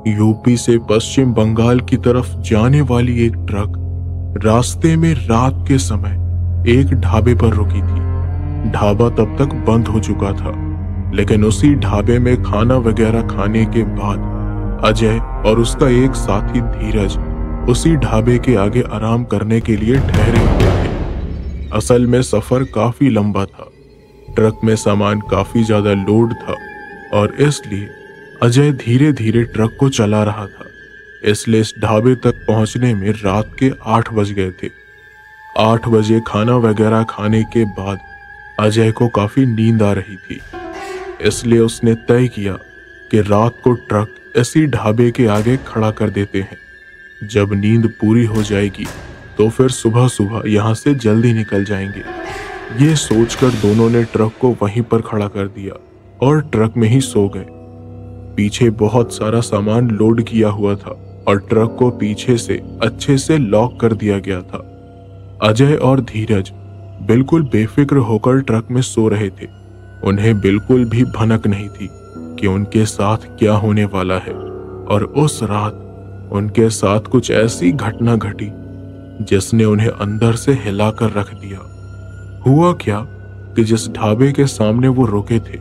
UP से पश्चिम बंगाल की तरफ जाने वाली एक ट्रक रास्ते में रात के समय एक ढाबे पर रुकी थी। ढाबा तब तक बंद हो चुका था, लेकिन उसी ढाबे में खाना वगैरह खाने के बाद अजय और उसका एक साथी धीरज उसी ढाबे के आगे आराम करने के लिए ठहरे हुए थे। असल में सफर काफी लंबा था, ट्रक में सामान काफी ज्यादा लोड था और इसलिए अजय धीरे धीरे ट्रक को चला रहा था। इसलिए इस ढाबे तक पहुंचने में रात के 8 बज गए थे। 8 बजे खाना वगैरह खाने के बाद अजय को काफी नींद आ रही थी, इसलिए उसने तय किया कि रात को ट्रक इसी ढाबे के आगे खड़ा कर देते हैं। जब नींद पूरी हो जाएगी तो फिर सुबह सुबह यहाँ से जल्दी निकल जाएंगे। ये सोचकर दोनों ने ट्रक को वहीं पर खड़ा कर दिया और ट्रक में ही सो गए। पीछे बहुत सारा सामान लोड किया हुआ था और ट्रक को पीछे से अच्छे से लॉक कर दिया गया था। अजय और धीरज बिल्कुल बेफिक्र होकर ट्रक में सो रहे थे। उन्हें बिल्कुल भी भनक नहीं थी कि उनके साथ क्या होने वाला है, और उस रात उनके साथ कुछ ऐसी घटना घटी जिसने उन्हें अंदर से हिलाकर रख दिया। हुआ क्या कि जिस ढाबे के सामने वो रुके थे,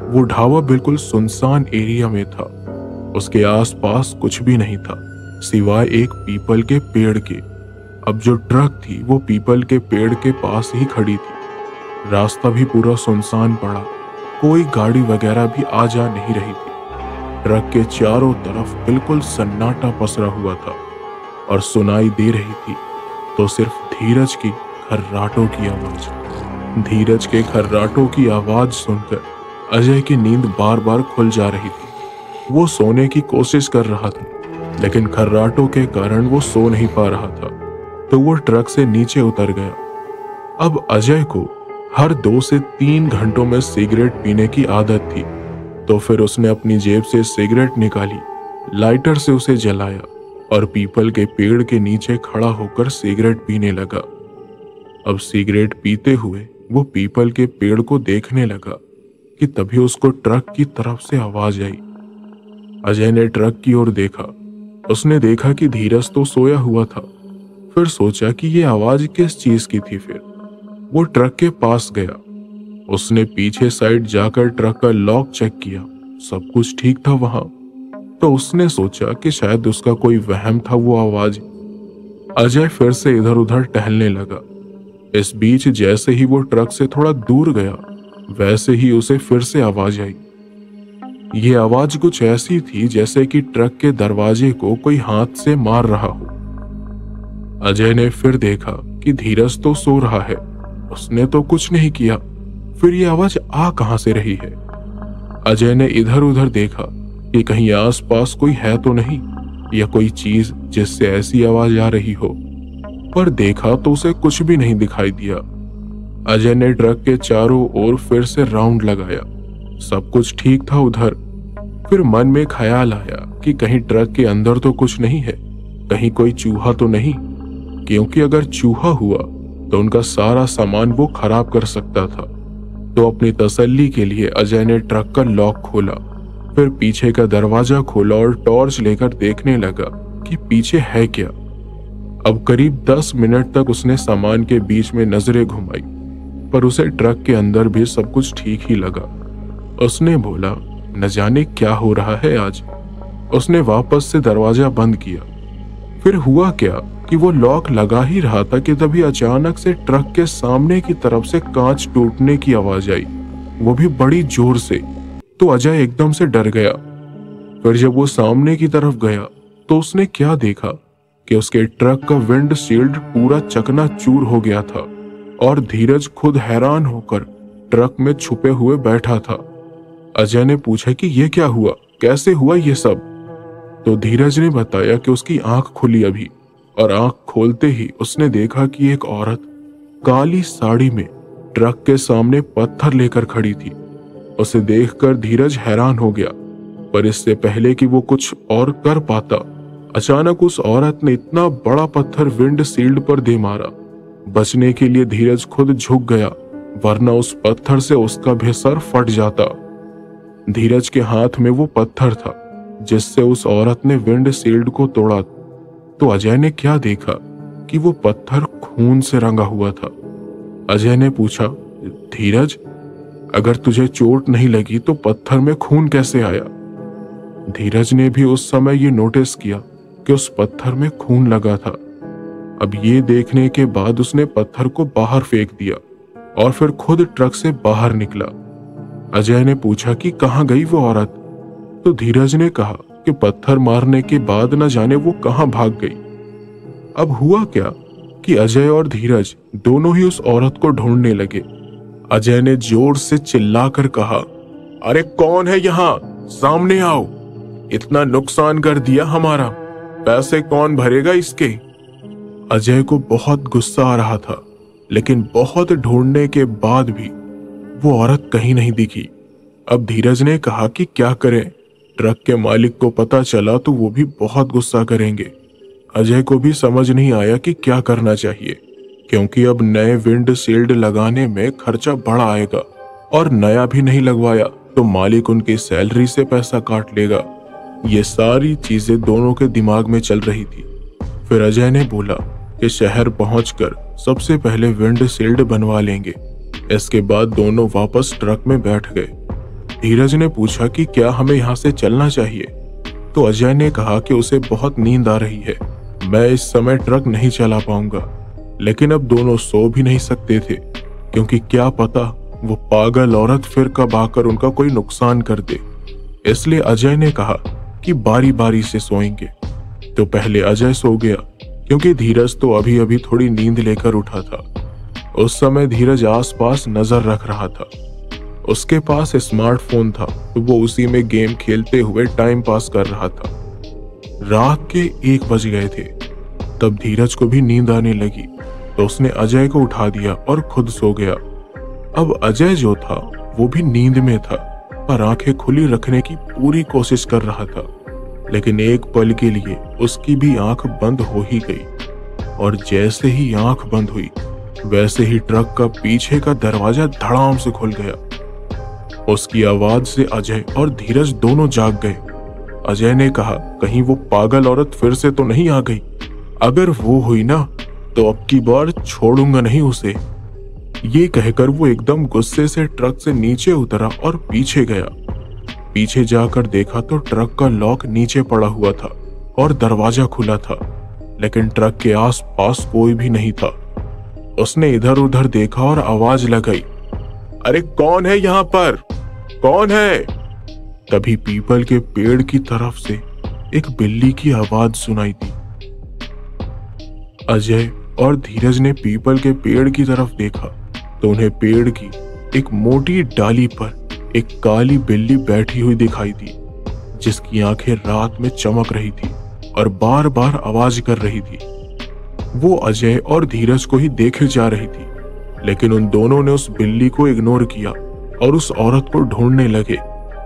वो ढाबा बिल्कुल सुनसान एरिया में था। उसके आसपास कुछ भी नहीं था सिवाय एक पीपल के पेड़ के। अब जो ट्रक थी वो पीपल के पेड़ के पास ही खड़ी थी। रास्ता भी पूरा सुनसान पड़ा, कोई गाड़ी वगैरह भी आ जा नहीं रही थी। ट्रक के चारों तरफ बिल्कुल सन्नाटा पसरा हुआ था और सुनाई दे रही थी तो सिर्फ धीरज की खर्राटों की आवाज। धीरज के खर्राटों की आवाज सुनकर अजय की नींद बार बार खुल जा रही थी। वो सोने की कोशिश कर रहा था, लेकिन खर्राटों के कारण वो सो नहीं पा रहा था, तो वो ट्रक से नीचे उतर गया। अब अजय को हर 2 से 3 घंटों में सिगरेट पीने की आदत थी, तो फिर उसने अपनी जेब से सिगरेट निकाली, लाइटर से उसे जलाया और पीपल के पेड़ के नीचे खड़ा होकर सिगरेट पीने लगा। अब सिगरेट पीते हुए वो पीपल के पेड़ को देखने लगा कि तभी उसको ट्रक की तरफ से आवाज आई। अजय ने ट्रक की ओर देखा। उसने देखा कि धीरज तो सोया हुआ था। फिर सोचा कि ये आवाज किस चीज की थी। फिर वो ट्रक के पास गया। उसने पीछे साइड जाकर ट्रक का लॉक चेक किया, सब कुछ ठीक था वहां। तो उसने सोचा कि शायद उसका कोई वहम था वो आवाज। अजय फिर से इधर उधर टहलने लगा। इस बीच जैसे ही वो ट्रक से थोड़ा दूर गया, वैसे ही उसे फिर से आवाज आई। ये आवाज कुछ ऐसी थी जैसे कि ट्रक के दरवाजे को कोई हाथ से मार रहा हो। अजय ने फिर देखा कि धीरज तो सो रहा है, उसने तो कुछ नहीं किया। फिर ये आवाज आ कहां से रही है? अजय ने इधर उधर देखा कि कहीं आसपास कोई है तो नहीं, या कोई चीज जिससे ऐसी आवाज आ रही हो, पर देखा तो उसे कुछ भी नहीं दिखाई दिया। अजय ने ट्रक के चारों ओर फिर से राउंड लगाया, सब कुछ ठीक था उधर। फिर मन में ख्याल आया कि कहीं ट्रक के अंदर तो कुछ नहीं है, कहीं कोई चूहा तो नहीं, क्योंकि अगर चूहा हुआ तो उनका सारा सामान वो खराब कर सकता था। तो अपनी तसल्ली के लिए अजय ने ट्रक का लॉक खोला, फिर पीछे का दरवाजा खोला और टॉर्च लेकर देखने लगा कि पीछे है क्या। अब करीब 10 मिनट तक उसने सामान के बीच में नजरें घुमाई, पर उसे ट्रक के अंदर भी सब कुछ ठीक ही लगा। उसने बोला, न जाने क्या हो रहा है आज। उसने वापस से दरवाजा बंद किया। फिर हुआ क्या कि वो लॉक लगा ही रहा था कि तभी अचानक से ट्रक के सामने की तरफ से कांच टूटने की आवाज आई, वो भी बड़ी जोर से। तो अजय एकदम से डर गया। फिर जब वो सामने की तरफ गया तो उसने क्या देखा कि उसके ट्रक का विंड शील्ड पूरा चकनाचूर हो गया था और धीरज खुद हैरान होकर ट्रक में छुपे हुए बैठा था। अजय ने पूछा कि ये क्या हुआ, कैसे हुआ ये सब? तो धीरज ने बताया कि उसकी आंख खुली अभी, और आंख खोलते ही उसने देखा कि एक औरत काली साड़ी में ट्रक के सामने पत्थर लेकर खड़ी थी। उसे देखकर धीरज हैरान हो गया, पर इससे पहले कि वो कुछ और कर पाता, अचानक उस औरत ने इतना बड़ा पत्थर विंड शील्ड पर दे मारा। बचने के लिए धीरज खुद झुक गया, वरना उस पत्थर से उसका भी सर फट जाता। धीरज के हाथ में वो पत्थर था जिससे उस औरत ने विंड शील्ड को तोड़ा, तो अजय ने क्या देखा कि वो पत्थर खून से रंगा हुआ था। अजय ने पूछा, धीरज, अगर तुझे चोट नहीं लगी तो पत्थर में खून कैसे आया? धीरज ने भी उस समय ये नोटिस किया कि उस पत्थर में खून लगा था। अब ये देखने के बाद उसने पत्थर को बाहर फेंक दिया और फिर खुद ट्रक से बाहर निकला। अजय ने पूछा कि कहाँ गई वो औरत, तो धीरज ने कहा कि पत्थर मारने के बाद न जाने वो कहाँ भाग गई। अब हुआ क्या कि अजय और धीरज दोनों ही उस औरत को ढूंढने लगे। अजय ने जोर से चिल्लाकर कहा, अरे कौन है यहाँ, सामने आओ, इतना नुकसान कर दिया हमारा, पैसे कौन भरेगा इसके? अजय को बहुत गुस्सा आ रहा था, लेकिन बहुत ढूंढने के बाद भी वो औरत कहीं नहीं दिखी। अब धीरज ने कहा कि क्या करें, ट्रक के मालिक को पता चला तो वो भी बहुत गुस्सा करेंगे। अजय को भी समझ नहीं आया कि क्या करना चाहिए, क्योंकि अब नए विंड शील्ड लगाने में खर्चा बड़ा आएगा और नया भी नहीं लगवाया तो मालिक उनकी सैलरी से पैसा काट लेगा। ये सारी चीजें दोनों के दिमाग में चल रही थी। फिर अजय ने बोला कि शहर पहुंचकर सबसे पहले विंड शील्ड बनवा लेंगे। इसके बाद दोनों वापस ट्रक में बैठ गए। धीरज ने पूछा कि क्या हमें यहाँ से चलना चाहिए, तो अजय ने कहा कि उसे बहुत नींद आ रही है, मैं इस समय ट्रक नहीं चला पाऊंगा। लेकिन अब दोनों सो भी नहीं सकते थे, क्योंकि क्या पता वो पागल औरत फिर कब आकर उनका कोई नुकसान कर दे। इसलिए अजय ने कहा कि बारी बारी से सोएंगे। तो पहले अजय सो गया, क्योंकि धीरज तो अभी अभी थोड़ी नींद लेकर उठा था। उस समय धीरज आसपास नजर रख रहा था। उसके पास स्मार्टफोन था, तो वो उसी में गेम खेलते हुए टाइम पास कर रहा था। रात के 1 बज गए थे। तब धीरज को भी नींद आने लगी, तो उसने अजय को उठा दिया और खुद सो गया। अब अजय जो था वो भी नींद में था, पर आंखें खुली रखने की पूरी कोशिश कर रहा था। लेकिन एक पल के लिए उसकी भी आंख बंद हो ही गई, और जैसे ही आंख बंद हुई वैसे ही ट्रक का पीछे का दरवाजा धड़ाम से खुल गया। उसकी आवाज से अजय और धीरज दोनों जाग गए। अजय ने कहा, कहीं वो पागल औरत फिर से तो नहीं आ गई? अगर वो हुई ना तो अब की बार छोड़ूंगा नहीं उसे। ये कहकर वो एकदम गुस्से से ट्रक से नीचे उतरा और पीछे गया। पीछे जाकर देखा तो ट्रक का लॉक नीचे पड़ा हुआ था और दरवाजा खुला था, लेकिन ट्रक के आसपास कोई भी नहीं था। उसने इधर उधर देखा और आवाज लगाई, अरे कौन है यहाँ पर, कौन है? तभी पीपल के पेड़ की तरफ से एक बिल्ली की आवाज सुनाई दी। अजय और धीरज ने पीपल के पेड़ की तरफ देखा तो उन्हें पेड़ की एक मोटी डाली पर एक काली बिल्ली बैठी हुई दिखाई दी, जिसकी आंखें रात में चमक रही थी और बार बार आवाज कर रही थी। वो अजय और धीरज को ही देखे जा रही थी, लेकिन उन दोनों ने उस बिल्ली को इग्नोर किया और उस औरत को ढूंढने लगे,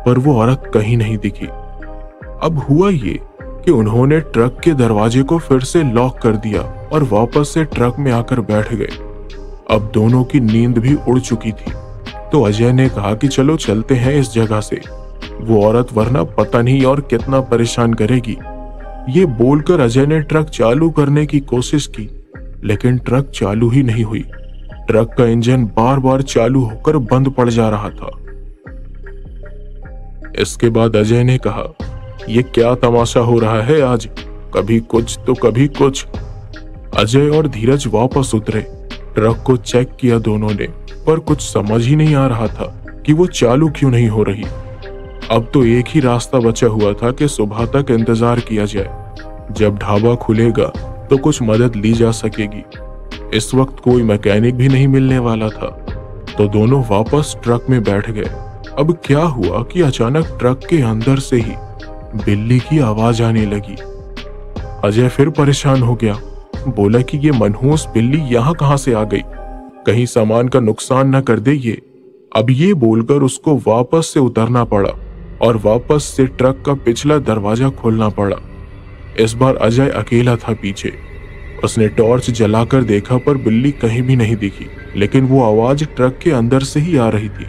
पर वो औरत कहीं नहीं दिखी। अब हुआ ये कि उन्होंने ट्रक के दरवाजे को फिर से लॉक कर दिया और वापस से ट्रक में आकर बैठ गए। अब दोनों की नींद भी उड़ चुकी थी, तो अजय ने कहा कि चलो चलते हैं इस जगह से, वो औरत वरना पता नहीं और कितना परेशान करेगी। ये बोलकर अजय ने ट्रक चालू करने की कोशिश की, लेकिन ट्रक चालू ही नहीं हुई। ट्रक का इंजन बार बार चालू होकर बंद पड़ जा रहा था। इसके बाद अजय ने कहा, ये क्या तमाशा हो रहा है आज, कभी कुछ तो कभी कुछ। अजय और धीरज वापस उतरे। ट्रक को चेक किया दोनों ने, पर कुछ समझ ही नहीं आ रहा था कि वो चालू क्यों नहीं हो रही। अब तो एक ही रास्ता बचा हुआ था कि सुबह तक इंतजार किया जाए। जब ढाबा खुलेगा तो कुछ मदद ली जा सकेगी। इस वक्त कोई मैकेनिक भी नहीं मिलने वाला था, तो दोनों वापस ट्रक में बैठ गए। अब क्या हुआ कि अचानक ट्रक के अंदर से ही बिल्ली की आवाज आने लगी। अजय फिर परेशान हो गया, बोला कि ये मनहूस बिल्ली यहाँ कहाँ से आ गई, कहीं सामान का नुकसान न कर दे ये। अब ये बोलकर उसको वापस से उतरना पड़ा और वापस से ट्रक का पिछला दरवाजा खोलना पड़ा। इस बार अजय अकेला था पीछे। उसने टॉर्च जलाकर देखा, पर बिल्ली कहीं भी नहीं दिखी, लेकिन वो आवाज ट्रक के अंदर से ही आ रही थी।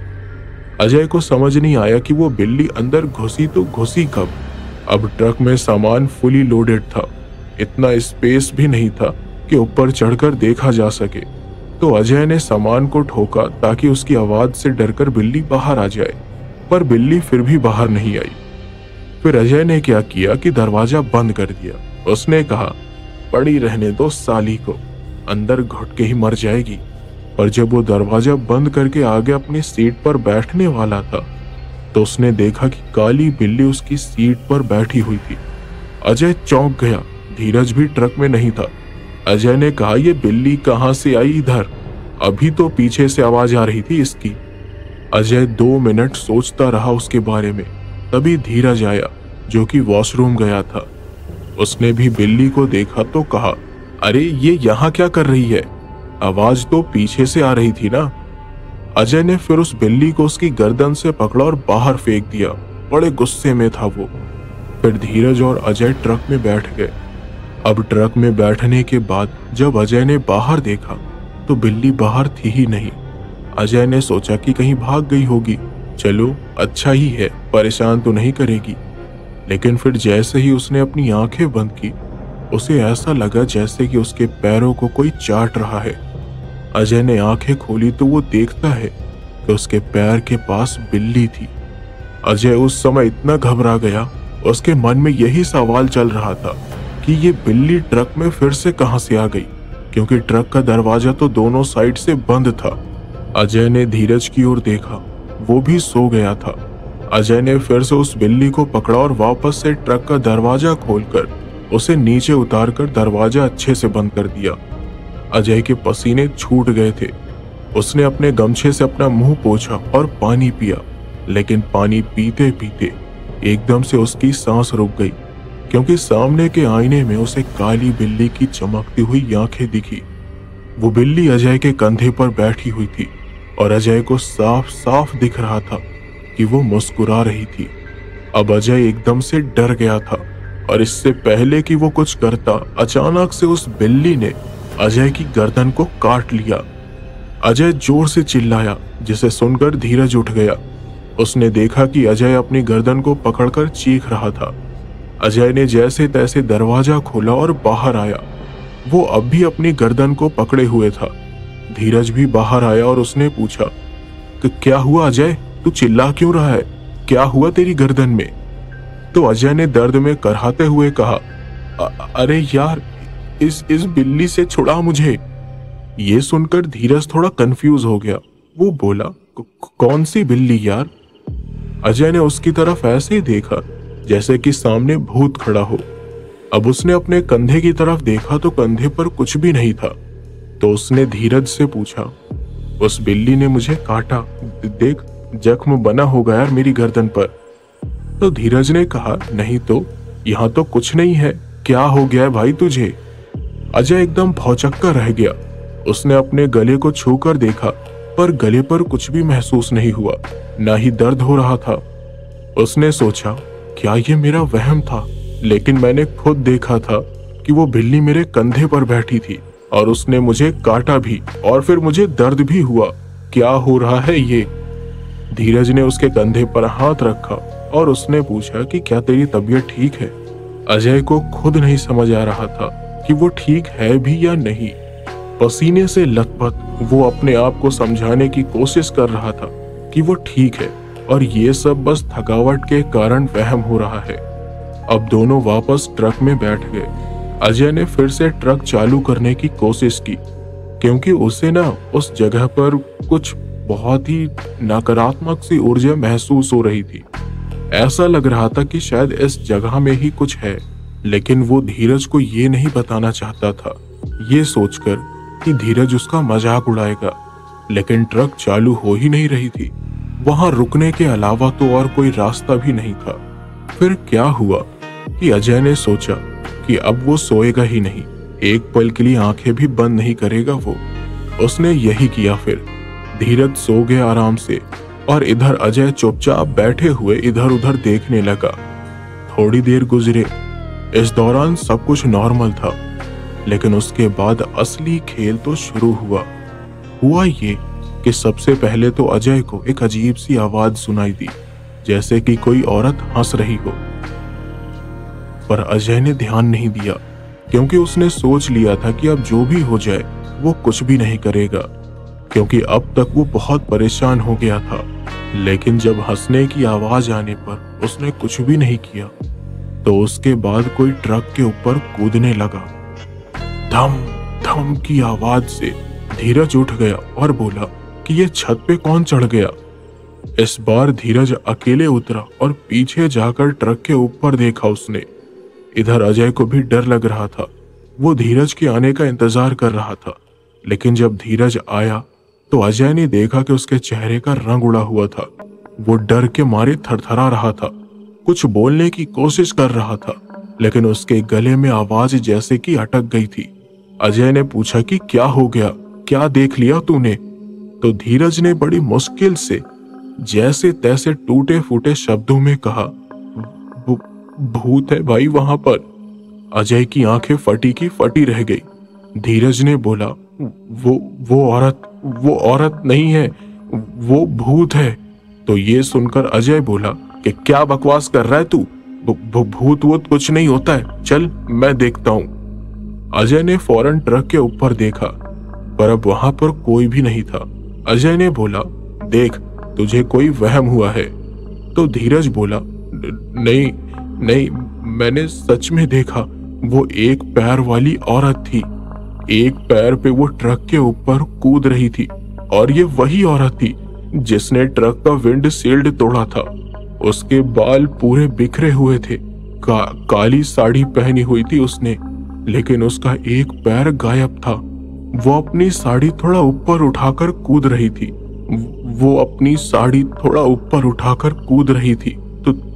अजय को समझ नहीं आया कि वो बिल्ली अंदर घुसी तो घुसी कब। अब ट्रक में सामान फुली लोडेड था। इतना स्पेस भी नहीं था कि ऊपर चढ़कर देखा जा सके। तो अजय ने सामान को ठोका ताकि उसकी आवाज से डरकर बिल्ली बाहर आ जाए, पर बिल्ली फिर भी बाहर नहीं आई। फिर अजय ने क्या किया कि दरवाजा बंद कर दिया। उसने कहा, पड़ी रहने दो साली को, अंदर घुट के ही मर जाएगी। पर जब वो दरवाजा बंद करके आगे अपनी सीट पर बैठने वाला था तो उसने देखा कि काली बिल्ली उसकी सीट पर बैठी हुई थी। अजय चौंक गया। धीरज भी ट्रक में नहीं था। अजय ने कहा, ये बिल्ली कहां से आई इधर? अभी तो पीछे से आवाज आ रही थी इसकी। अजय 2 मिनट सोचता रहा उसके बारे में। तभी धीरज आया, जो कि वॉशरूम गया था। उसने भी बिल्ली को देखा तो कहा, अरे ये यहाँ क्या कर रही है? आवाज तो पीछे से आ रही थी ना। अजय ने फिर उस बिल्ली को उसकी गर्दन से पकड़ा और बाहर फेंक दिया। बड़े गुस्से में था वो। फिर धीरज और अजय ट्रक में बैठ गए। अब ट्रक में बैठने के बाद जब अजय ने बाहर देखा तो बिल्ली बाहर थी ही नहीं। अजय ने सोचा कि कहीं भाग गई होगी। चलो अच्छा ही है, परेशान तो नहीं करेगी। लेकिन फिर जैसे ही उसने अपनी आंखें बंद की, उसे ऐसा लगा जैसे कि उसके पैरों को कोई चाट रहा है। अजय ने आंखें खोली तो वो देखता है कि उसके पैर के पास बिल्ली थी। अजय उस समय इतना घबरा गया, उसके मन में यही सवाल चल रहा था कि ये बिल्ली ट्रक में फिर से कहां से आ गई, क्योंकि ट्रक का दरवाजा तो दोनों साइड से बंद था। अजय ने धीरज की ओर देखा, वो भी सो गया था। अजय ने फिर से उस बिल्ली को पकड़ा और वापस से ट्रक का दरवाजा खोलकर उसे नीचे उतारकर दरवाजा अच्छे से बंद कर दिया। अजय के पसीने छूट गए थे। उसने अपने गमछे से अपना मुंह पोंछा और पानी पिया, लेकिन पानी पीते पीते एकदम से उसकी सांस रुक गई, क्योंकि सामने के आईने में उसे काली बिल्ली की चमकती हुई आंखें दिखी। वो बिल्ली अजय के कंधे पर बैठी हुई थी और अजय को साफ साफ दिख रहा था कि वो मुस्कुरा रही थी। अब अजय एकदम से डर गया था और इससे पहले कि वो कुछ करता, अचानक से उस बिल्ली ने अजय की गर्दन को काट लिया। अजय जोर से चिल्लाया, जिसे सुनकर धीरज उठ गया। उसने देखा कि अजय अपनी गर्दन को पकड़कर चीख रहा था। अजय ने जैसे तैसे दरवाजा खोला और बाहर आया। वो अब भी अपनी गर्दन को पकड़े हुए था। धीरज भी बाहर आया और उसने पूछा कि क्या हुआ अजय, तू चिल्ला क्यों रहा है? क्या हुआ तेरी गर्दन में? तो अजय ने दर्द में कराहते हुए कहा, अरे यार, इस बिल्ली से छुड़ा मुझे। ये सुनकर धीरज थोड़ा कंफ्यूज हो गया। वो बोला, कौन सी बिल्ली यार? अजय ने उसकी तरफ ऐसे ही देखा जैसे कि सामने भूत खड़ा हो। अब उसने अपने कंधे की तरफ देखा तो कंधे पर कुछ भी नहीं था। तो उसने धीरज से पूछा, उस बिल्ली ने मुझे काटा, देख जख्म बना होगा यार मेरी गर्दन पर। तो धीरज ने कहा, नहीं तो यहाँ तो कुछ नहीं है, क्या हो गया है भाई तुझे? अजय एकदम भौचक्का रह गया। उसने अपने गले को छूकर देखा, पर गले पर कुछ भी महसूस नहीं हुआ, ना ही दर्द हो रहा था। उसने सोचा, क्या ये मेरा वहम था? लेकिन मैंने खुद देखा था कि वो बिल्ली मेरे कंधे पर बैठी थी और उसने मुझे काटा भी, और फिर मुझे दर्द भी हुआ। क्या हो रहा है ये? धीरज ने उसके कंधे पर हाथ रखा और उसने पूछा कि क्या तेरी तबीयत ठीक है? अजय को खुद नहीं समझ आ रहा था कि वो ठीक है भी या नहीं। पसीने से लथपथ वो अपने आप को समझाने की कोशिश कर रहा था कि वो ठीक है और ये सब बस थकावट के कारण वहम हो रहा है। अब दोनों वापस ट्रक में बैठ गए। अजय ने फिर से ट्रक चालू करने की कोशिश की, क्योंकि उसे ना उस जगह पर कुछ बहुत ही नकारात्मक सी ऊर्जा महसूस हो रही थी। ऐसा लग रहा था कि शायद इस जगह में ही कुछ है, लेकिन वो धीरज को ये नहीं बताना चाहता था, ये सोचकर कि धीरज उसका मजाक उड़ाएगा। लेकिन ट्रक चालू हो ही नहीं रही थी। वहां रुकने के अलावा तो और कोई रास्ता भी नहीं था। फिर क्या हुआ कि अजय ने सोचा कि अब वो सोएगा ही नहीं, एक पल के लिए आंखें भी बंद नहीं करेगा वो। उसने यही किया। फिर धीरज सो गया आराम से और इधर अजय चुपचाप बैठे हुए इधर उधर देखने लगा। थोड़ी देर गुजरे। इस दौरान सब कुछ नॉर्मल था, लेकिन उसके बाद असली खेल तो शुरू हुआ ये कि सबसे पहले तो अजय को एक अजीब सी आवाज सुनाई दी, जैसे कि कोई औरत हंस रही हो। पर अजय ने ध्यान नहीं दिया, क्योंकि उसने सोच लिया था कि अब जो भी हो जाए वो कुछ भी नहीं करेगा, क्योंकि अब तक वो बहुत परेशान हो गया था। लेकिन जब हंसने की आवाज आने पर उसने कुछ भी नहीं किया, तो उसके बाद कोई ट्रक के ऊपर कूदने लगा। धम धम की आवाज से धीरज उठ गया और बोला कि ये छत पे कौन चढ़ गया। इस बार धीरज अकेले उतरा और पीछे जाकर ट्रक के ऊपर देखा उसने। इधर अजय को भी डर लग रहा था। वो धीरज के आने का इंतजार कर रहा था, लेकिन जब धीरज आया तो अजय ने देखा कि उसके चेहरे का रंग उड़ा हुआ था। वो डर के मारे थरथरा रहा था, कुछ बोलने की कोशिश कर रहा था, लेकिन उसके गले में आवाज जैसे कि अटक गई थी। अजय ने पूछा कि क्या हो गया, क्या देख लिया तूने? तो धीरज ने बड़ी मुश्किल से जैसे तैसे टूटे फूटे शब्दों में कहा, भूत है भाई वहां पर। अजय की आंखें फटी की फटी रह गई। धीरज ने बोला, वो औरत नहीं है, वो भूत है। तो ये सुनकर अजय बोला कि क्या बकवास कर रहा है तू? भूत वूत कुछ नहीं होता है, चल मैं देखता हूं। अजय ने फौरन ट्रक के ऊपर देखा, पर अब वहां पर कोई भी नहीं था। अजय ने बोला, देख तुझे कोई वहम हुआ है। तो धीरज बोला, नहीं नहीं, मैंने सच में देखा, वो एक पैर वाली औरत थी। एक पैर पे वो ट्रक के ऊपर कूद रही थी, और ये वही औरत थी जिसने ट्रक का विंड शील्ड तोड़ा था। उसके बाल पूरे बिखरे हुए थे, काली साड़ी पहनी हुई थी उसने, लेकिन उसका एक पैर गायब था। वो अपनी साड़ी थोड़ा ऊपर उठाकर कूद रही थी। वो अपनी साड़ी थोड़ा ऊपर उठाकर कूद रही थी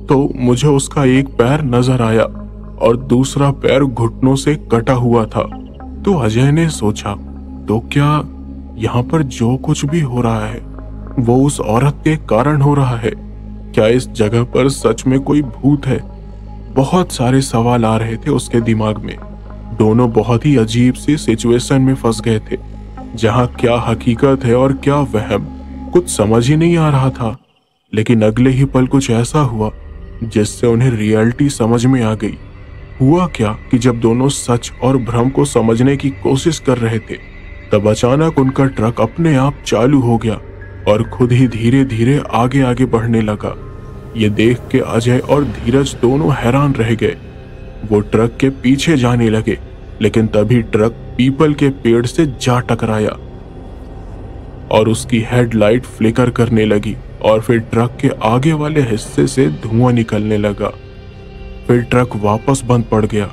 तो मुझे उसका एक पैर नजर आया और दूसरा पैर घुटनों से कटा हुआ था। तो अजय ने सोचा, तो क्या यहाँ पर जो कुछ भी हो रहा है वो उस औरत के कारण हो रहा है? क्या इस जगह पर सच में कोई भूत है? बहुत सारे सवाल आ रहे थे उसके दिमाग में। दोनों बहुत ही अजीब सी सिचुएशन में फंस गए थे, जहाँ क्या हकीकत है और क्या वहम, कुछ समझ ही नहीं आ रहा था। लेकिन अगले ही पल कुछ ऐसा हुआ जिससे उन्हें रियलिटी समझ में आ गई। हुआ क्या कि जब दोनों सच और भ्रम को समझने की कोशिश कर रहे थे, तब अचानक उनका ट्रक अपने आप चालू हो गया और खुद ही धीरे धीरे आगे आगे बढ़ने लगा। ये देख के अजय और धीरज दोनों हैरान रह गए। वो ट्रक के पीछे जाने लगे, लेकिन तभी ट्रक पीपल के पेड़ से जा टकराया और उसकी हेडलाइट फ्लिकर करने लगी, और फिर ट्रक के आगे वाले हिस्से से धुआं निकलने लगा। फिर ट्रक वापस बंद पड़ गया।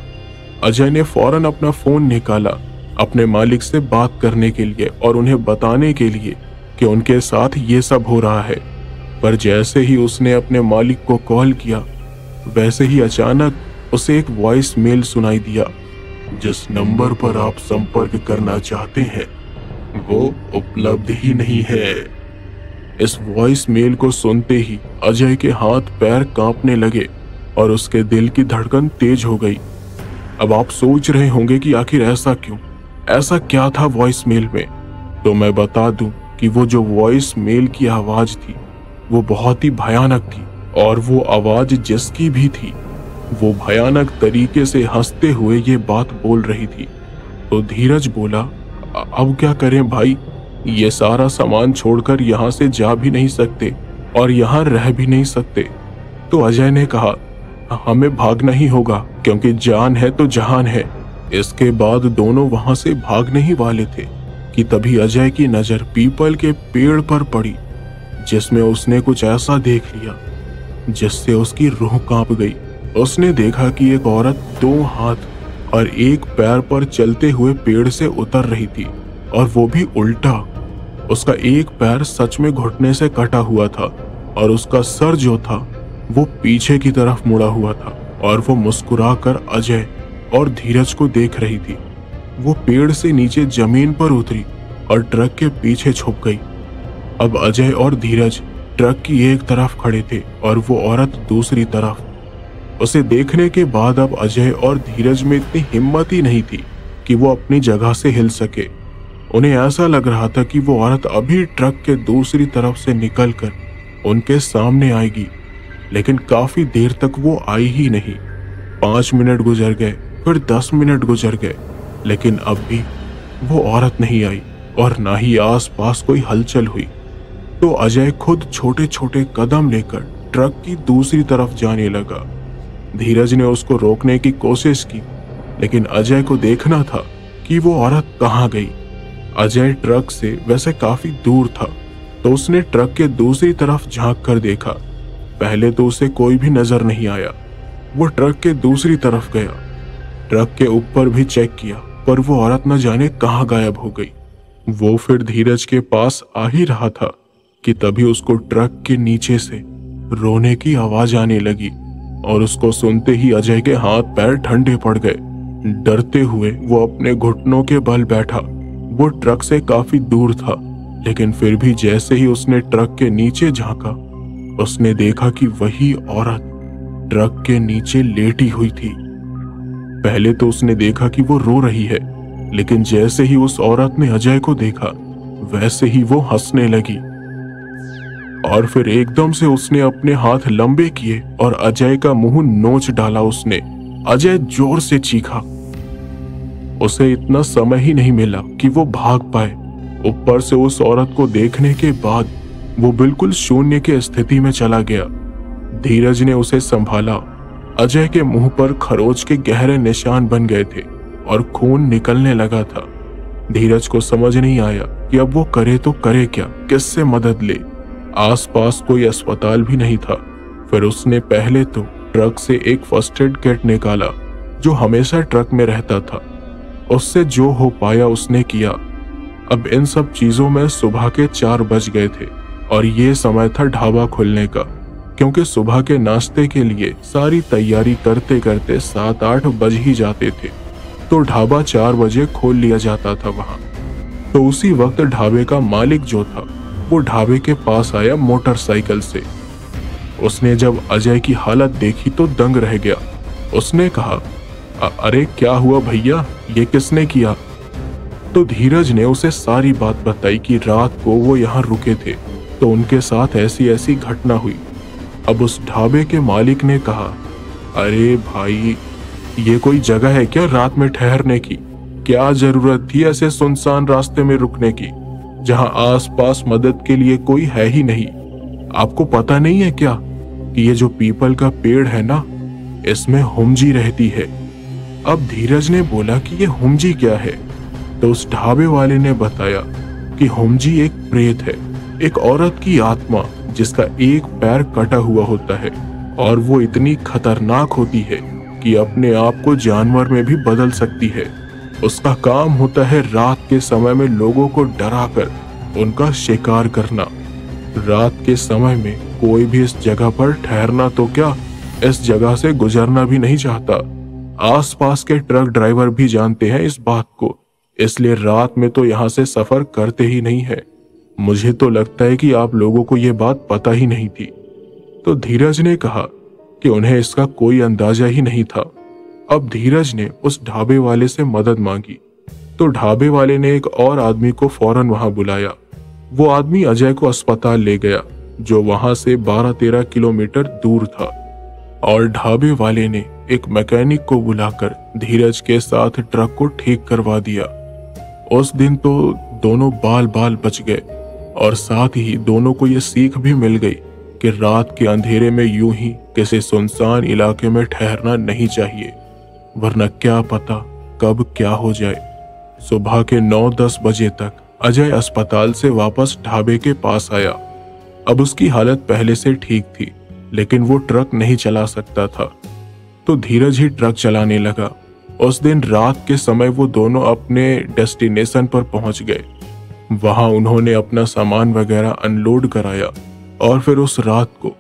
अजय ने फौरन अपना फोन निकाला अपने मालिक से बात करने के लिए और उन्हें बताने के लिए कि उनके साथ ये सब हो रहा है। पर जैसे ही उसने अपने मालिक को कॉल किया, वैसे ही अचानक उसे एक वॉइस मेल सुनाई दिया, जिस नंबर पर आप संपर्क करना चाहते हैं वो उपलब्ध ही नहीं है। इस वॉइस मेल को सुनते ही अजय के हाथ पैर कांपने लगे और उसके दिल की धड़कन तेज हो गई। अब आप सोच रहे होंगे कि आखिर ऐसा क्यों, ऐसा क्या था वॉइस मेल में? तो मैं बता दूं कि वो जो वॉइस मेल की आवाज थी वो बहुत ही भयानक थी, और वो आवाज जिसकी भी थी वो भयानक तरीके से हंसते हुए ये बात बोल रही थी। तो धीरज बोला, अब क्या करें भाई, ये सारा सामान छोड़कर यहाँ से जा भी नहीं सकते और यहाँ रह भी नहीं सकते। तो अजय ने कहा, हमें भागना ही होगा, क्योंकि जान है तो जहान है। इसके बाद दोनों वहां से भागने ही वाले थे कि तभी अजय की नजर पीपल के पेड़ पर पड़ी, जिसमें उसने कुछ ऐसा देख लिया जिससे उसकी रूह कांप गई। उसने देखा कि एक औरत 2 हाथ और 1 पैर पर चलते हुए पेड़ से उतर रही थी, और वो भी उल्टा। उसका एक पैर सच में घुटने से कटा हुआ था और उसका सर जो था वो पीछे की तरफ मुड़ा हुआ था, और वो मुस्कुराकर अजय और धीरज को देख रही थी। वो पेड़ से नीचे जमीन पर उतरी और ट्रक के पीछे छुप गई। अब अजय और धीरज ट्रक की एक तरफ खड़े थे और वो औरत दूसरी तरफ। उसे देखने के बाद अब अजय और धीरज में इतनी हिम्मत ही नहीं थी कि वो अपनी जगह से हिल सके। उन्हें ऐसा लग रहा था कि वो औरत अभी ट्रक के दूसरी तरफ से निकलकर उनके सामने आएगी, लेकिन काफी देर तक वो आई ही नहीं। 5 मिनट गुजर गए, फिर 10 मिनट गुजर गए, लेकिन अब भी वो औरत नहीं आई और ना ही आसपास कोई हलचल हुई। तो अजय खुद छोटे छोटे कदम लेकर ट्रक की दूसरी तरफ जाने लगा। धीरज ने उसको रोकने की कोशिश की, लेकिन अजय को देखना था कि वो औरत कहाँ गई। अजय ट्रक से वैसे काफी दूर था, तो उसने ट्रक के दूसरी तरफ झांक कर देखा। पहले तो उसे कोई भी नजर नहीं आया। वो ट्रक के दूसरी तरफ गया, ट्रक के ऊपर भी चेक किया, पर वो औरत न जाने कहाँ गायब हो गई। वो फिर धीरज के पास आ ही रहा था कि तभी उसको ट्रक के नीचे से रोने की आवाज आने लगी और उसको सुनते ही अजय के हाथ पैर ठंडे पड़ गए। डरते हुए वो अपने घुटनों के बल बैठा। वो ट्रक से काफी दूर था, लेकिन फिर भी जैसे ही उसने ट्रक के नीचे झांका, उसने देखा कि वही औरत ट्रक के नीचे लेटी हुई थी। पहले तो उसने देखा कि वो रो रही है, लेकिन जैसे ही उस औरत ने अजय को देखा, वैसे ही वो हंसने लगी और फिर एकदम से उसने अपने हाथ लंबे किए और अजय का मुंह नोच डाला उसने। अजय जोर से चीखा। उसे इतना समय ही नहीं मिला कि वो भाग पाए। ऊपर से उस औरत को देखने के बाद वो बिल्कुल शून्य की स्थिति में चला गया। धीरज ने उसे संभाला। अजय के मुंह पर खरोच के गहरे निशान बन गए थे और खून निकलने लगा था। धीरज को समझ नहीं आया कि अब वो करे तो करे क्या, किससे मदद ले। आसपास कोई अस्पताल भी नहीं था। फिर उसने पहले तो ट्रक से एक फर्स्ट एड किट निकाला जो हमेशा ट्रक में रहता था। उससे जो हो पाया उसने किया। अब इन सब चीजों में सुबह के 4 बज गए थे और ये समय था ढाबा खुलने का, क्योंकि सुबह के नाश्ते के लिए सारी तैयारी करते करते 7-8 बज ही जाते थे। तो ढाबा 4 बजे खोल लिया जाता था वहां। तो उसी वक्त ढाबे का मालिक जो था वो ढाबे के पास आया मोटरसाइकिल से। उसने जब अजय की हालत देखी तो दंग रह गया। उसने कहा, अरे क्या हुआ भैया, ये किसने किया? तो धीरज ने उसे सारी बात बताई कि रात को वो यहाँ रुके थे तो उनके साथ ऐसी ऐसी घटना हुई। अब उस ढाबे के मालिक ने कहा, अरे भाई, ये कोई जगह है क्या रात में ठहरने की? क्या जरूरत थी ऐसे सुनसान रास्ते में रुकने की जहां आसपास मदद के लिए कोई है ही नहीं? आपको पता नहीं है क्या कि ये जो पीपल का पेड़ है ना, इसमें हुमजी रहती है। अब धीरज ने बोला कि ये हुमजी क्या है? तो उस ढाबे वाले ने बताया कि हुमजी एक प्रेत है, एक औरत की आत्मा जिसका एक पैर कटा हुआ होता है और वो इतनी खतरनाक होती है कि अपने आप को जानवर में भी बदल सकती है। उसका काम होता है रात के समय में लोगों को डराकर उनका शिकार करना। रात के समय में कोई भी इस जगह पर ठहरना तो क्या, इस जगह से गुजरना भी नहीं चाहता। आसपास के ट्रक ड्राइवर भी जानते हैं इस बात को, इसलिए रात में तो यहाँ से सफर करते ही नहीं है। मुझे तो लगता है कि आप लोगों को ये बात पता ही नहीं थी। तो धीरज ने कहा कि उन्हें इसका कोई अंदाजा ही नहीं था। अब धीरज ने उस ढाबे वाले से मदद मांगी तो ढाबे वाले ने एक और आदमी को फौरन वहां बुलाया। वो आदमी अजय को अस्पताल ले गया जो वहां से 12-13 किलोमीटर दूर था, और ढाबे वाले ने एक मैकेनिक को बुलाकर धीरज के साथ ट्रक को ठीक करवा दिया। उस दिन तो दोनों बाल बाल बच गए और साथ ही दोनों को ये सीख भी मिल गई कि रात के अंधेरे में यूं ही किसी सुनसान इलाके में ठहरना नहीं चाहिए, वरना क्या पता कब क्या हो जाए। सुबह के 9-10 बजे तक अजय अस्पताल से वापस ढाबे के पास आया। अब उसकी हालत पहले से ठीक थी, लेकिन वो ट्रक नहीं चला सकता था, तो धीरज ही ट्रक चलाने लगा। उस दिन रात के समय वो दोनों अपने डेस्टिनेशन पर पहुंच गए। वहां उन्होंने अपना सामान वगैरह अनलोड कराया और फिर उस रात को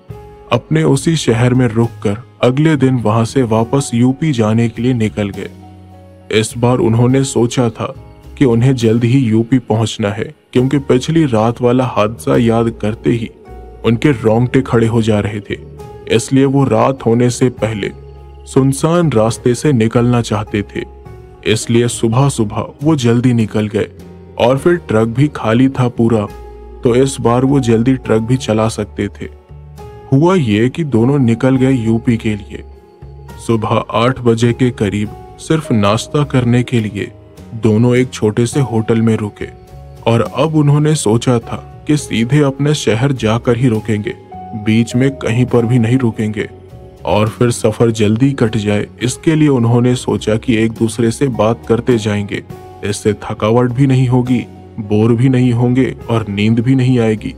अपने उसी शहर में रुककर अगले दिन वहां से वापस यूपी जाने के लिए निकल गए। इस बार उन्होंने सोचा था कि उन्हें जल्द ही यूपी पहुंचना है, क्योंकि पिछली रात वाला हादसा याद करते ही उनके रोंगटे खड़े हो जा रहे थे। इसलिए वो रात होने से पहले सुनसान रास्ते से निकलना चाहते थे। इसलिए सुबह सुबह वो जल्दी निकल गए और फिर ट्रक भी खाली था पूरा, तो इस बार वो जल्दी ट्रक भी चला सकते थे। हुआ ये कि दोनों निकल गए यूपी के लिए। सुबह 8 बजे के करीब सिर्फ नाश्ता करने के लिए दोनों एक छोटे से होटल में रुके और अब उन्होंने सोचा था कि सीधे अपने शहर जाकर ही रुकेंगे, बीच में कहीं पर भी नहीं रुकेंगे और फिर सफर जल्दी कट जाए इसके लिए उन्होंने सोचा कि एक दूसरे से बात करते जाएंगे। इससे थकावट भी नहीं होगी, बोर भी नहीं होंगे और नींद भी नहीं आएगी।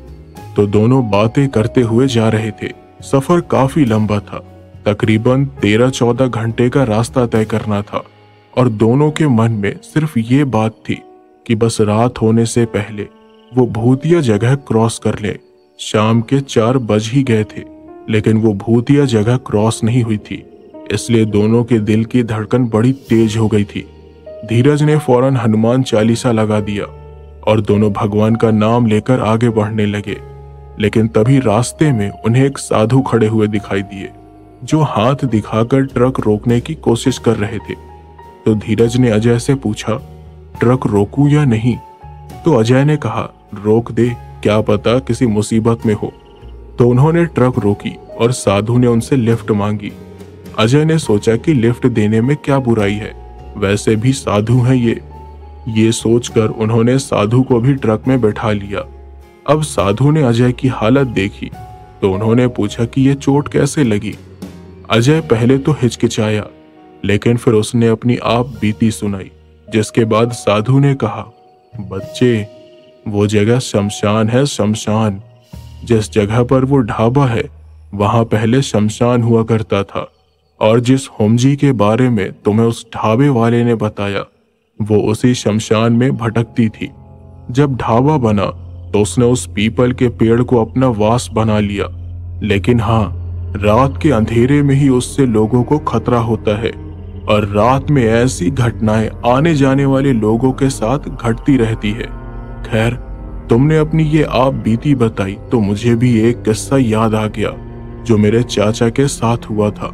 तो दोनों बातें करते हुए जा रहे थे। सफर काफी लंबा था, तकरीबन 13-14 घंटे का रास्ता तय करना था और दोनों के मन में सिर्फ ये बात थी कि बस रात होने से पहले वो भूतिया जगह क्रॉस कर ले। शाम के 4 बज ही गए थे लेकिन वो भूतिया जगह क्रॉस नहीं हुई थी, इसलिए दोनों के दिल की धड़कन बड़ी तेज हो गई थी। धीरज ने फौरन हनुमान चालीसा लगा दिया और दोनों भगवान का नाम लेकर आगे बढ़ने लगे। लेकिन तभी रास्ते में उन्हें एक साधु खड़े हुए दिखाई दिए जो हाथ दिखाकर ट्रक रोकने की कोशिश कर रहे थे। तो धीरज ने अजय से पूछा, ट्रक रोकूं या नहीं? तो अजय ने कहा, रोक दे, क्या पता किसी मुसीबत में हो। तो उन्होंने ट्रक रोकी और साधु ने उनसे लिफ्ट मांगी। अजय ने सोचा कि लिफ्ट देने में क्या बुराई है, वैसे भी साधु हैं ये सोचकर उन्होंने साधु को भी ट्रक में बैठा लिया। अब साधु ने अजय की हालत देखी तो उन्होंने पूछा कि ये चोट कैसे लगी। अजय पहले तो हिचकिचाया लेकिन फिर उसने अपनी आप बीती सुनाई, जिसके बाद साधु ने कहा, बच्चे, वो जगह शमशान है, शमशान। जिस जगह पर वो ढाबा है वहां पहले शमशान हुआ करता था और जिस होमजी के बारे में तुम्हें उस ढाबे वाले ने बताया वो उसी शमशान में भटकती थी। जब ढाबा बना तो उसने उस पीपल के पेड़ को अपना वास बना लिया, लेकिन हाँ, रात के अंधेरे में ही उससे लोगों को खतरा होता है और रात में ऐसी घटनाएं आने जाने वाले लोगों के साथ घटती रहती है। खैर, तुमने अपनी ये आप बीती बताई तो मुझे भी एक किस्सा याद आ गया जो मेरे चाचा के साथ हुआ था।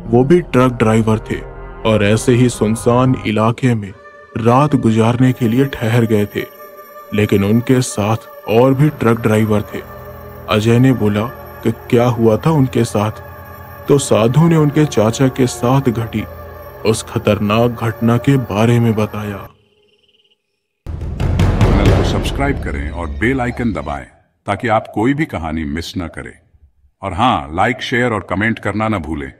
वो भी ट्रक ड्राइवर थे और ऐसे ही सुनसान इलाके में रात गुजारने के लिए ठहर गए थे, लेकिन उनके साथ और भी ट्रक ड्राइवर थे। अजय ने बोला कि क्या हुआ था उनके साथ, तो साधु ने उनके चाचा के साथ घटी उस खतरनाक घटना के बारे में बताया। चैनल को सब्सक्राइब करें और बेल आइकन दबाएं ताकि आप कोई भी कहानी मिस न करें। और हाँ, लाइक, शेयर और कमेंट करना न भूलें।